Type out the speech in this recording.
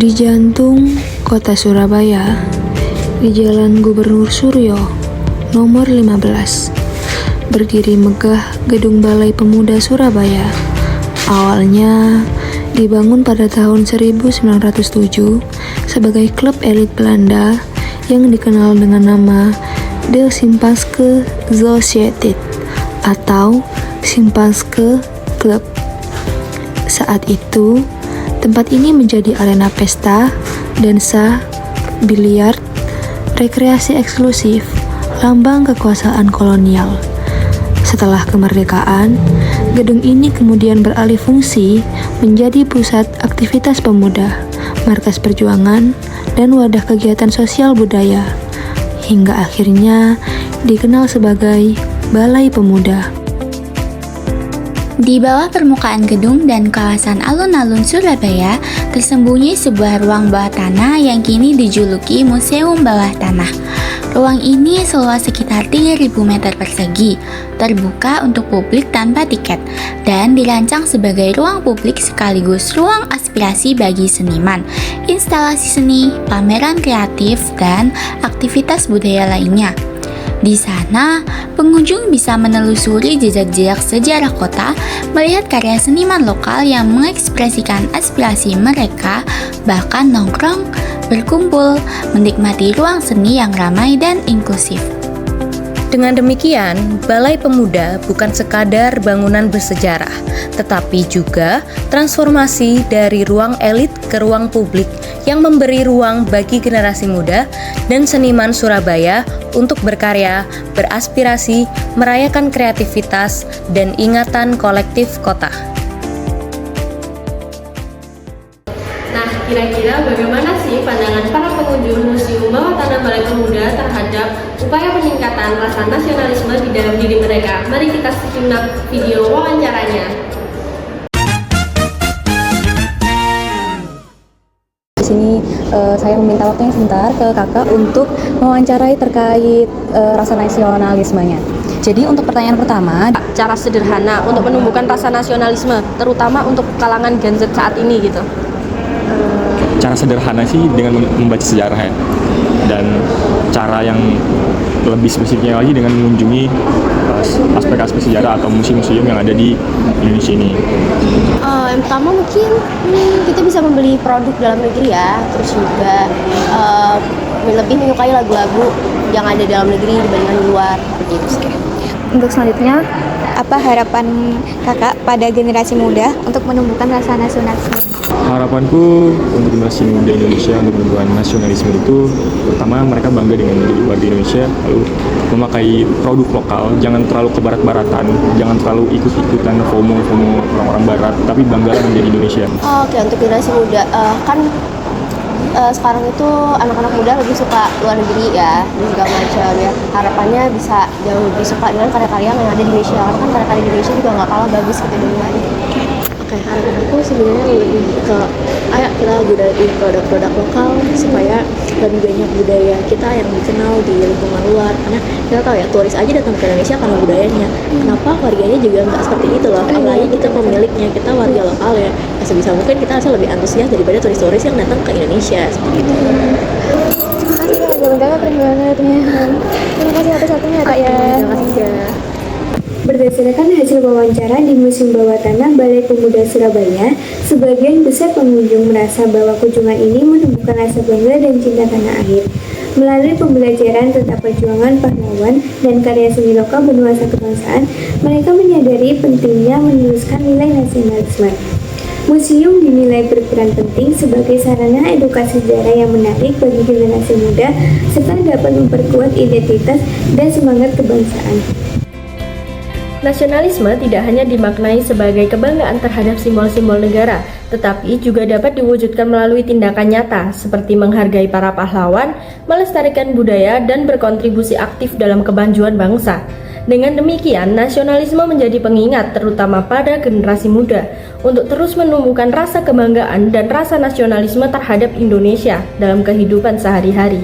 Di jantung kota Surabaya, di Jalan Gubernur Suryo, nomor 15, berdiri megah Gedung Balai Pemuda Surabaya. Awalnya dibangun pada tahun 1907 sebagai klub elit Belanda yang dikenal dengan nama De Sympanske Sociëteit atau Sympanske Club. Saat itu, tempat ini menjadi arena pesta, dansa, biliar, rekreasi eksklusif, lambang kekuasaan kolonial. Setelah kemerdekaan, gedung ini kemudian beralih fungsi menjadi pusat aktivitas pemuda, markas perjuangan, dan wadah kegiatan sosial budaya, hingga akhirnya dikenal sebagai Balai Pemuda. Di bawah permukaan gedung dan kawasan alun-alun Surabaya, tersembunyi sebuah ruang bawah tanah yang kini dijuluki Museum Bawah Tanah. Ruang ini seluas sekitar 3.000 meter persegi, terbuka untuk publik tanpa tiket, dan dirancang sebagai ruang publik sekaligus ruang aspirasi bagi seniman, instalasi seni, pameran kreatif, dan aktivitas budaya lainnya. Di sana, pengunjung bisa menelusuri jejak-jejak sejarah kota, melihat karya seniman lokal yang mengekspresikan aspirasi mereka, bahkan nongkrong, berkumpul, menikmati ruang seni yang ramai dan inklusif. Dengan demikian, Balai Pemuda bukan sekadar bangunan bersejarah, tetapi juga transformasi dari ruang elit ke ruang publik yang memberi ruang bagi generasi muda dan seniman Surabaya untuk berkarya, beraspirasi, merayakan kreativitas, dan ingatan kolektif kota. Nah, kira-kira bagaimana sih pandangan para pengunjung Museum Bawah Tanah Balai Pemuda terhadap upaya peningkatan rasa nasionalisme di dalam diri mereka? Mari kita simak video wawancaranya. Di sini saya meminta waktunya sebentar ke kakak untuk mewawancarai terkait rasa nasionalismenya. Jadi untuk pertanyaan pertama, Cara sederhana untuk menumbuhkan rasa nasionalisme, terutama untuk kalangan Gen Z saat ini gitu. Cara sederhana sih dengan membaca sejarah ya, dan cara yang lebih spesifiknya lagi dengan mengunjungi aspek-aspek sejarah atau museum-museum yang ada di Indonesia ini. Yang pertama mungkin kita bisa membeli produk dalam negeri ya, terus juga lebih menyukai lagu-lagu yang ada dalam negeri dibandingkan di luar begitu. Untuk selanjutnya, apa harapan kakak pada generasi muda untuk menumbuhkan rasa nasionalisme? Harapanku untuk generasi muda Indonesia untuk menumbuhkan nasionalisme itu, pertama mereka bangga dengan menjadi warga Indonesia, lalu memakai produk lokal, jangan terlalu ke barat-baratan, jangan terlalu ikut-ikutan FOMO orang-orang barat, tapi banggalah menjadi Indonesia. Oke, untuk generasi muda, sekarang itu anak-anak muda lebih suka luar negeri ya, dan segala macam ya. Harapannya bisa jauh lebih suka dengan karya-karya yang ada di Indonesia, karena kan karya-karya di Indonesia juga nggak kalah bagus gitu dengan Oke, harapan aku sebenarnya lebih ke ayo kita gunain produk-produk lokal supaya lebih banyak budaya kita yang dikenal di lingkungan luar, karena kita tahu ya turis aja datang ke Indonesia karena budayanya. Kenapa warganya juga nggak seperti itu loh, apalagi kita pemiliknya, kita warga lokal ya, sebisa mungkin kita harusnya lebih antusias daripada turis-turis yang datang ke Indonesia seperti itu. Terima kasih kak, jawaban kakak keren banget ya. Terima kasih atas waktunya kak ya. Terima kasih kak. Berdasarkan hasil wawancara di Museum Bawah Tanah Balai Pemuda Surabaya, sebagian besar pengunjung merasa bahwa kunjungan ini menumbuhkan rasa bangga dan cinta tanah air. Melalui pembelajaran tentang perjuangan pahlawan dan karya seni lokal bernuansa kebangsaan, mereka menyadari pentingnya meneruskan nilai nasionalisme. Museum dinilai berperan penting sebagai sarana edukasi sejarah yang menarik bagi generasi muda, serta dapat memperkuat identitas dan semangat kebangsaan. Nasionalisme tidak hanya dimaknai sebagai kebanggaan terhadap simbol-simbol negara, tetapi juga dapat diwujudkan melalui tindakan nyata, seperti menghargai para pahlawan, melestarikan budaya, dan berkontribusi aktif dalam kemajuan bangsa. Dengan demikian, nasionalisme menjadi pengingat terutama pada generasi muda untuk terus menumbuhkan rasa kebanggaan dan rasa nasionalisme terhadap Indonesia dalam kehidupan sehari-hari.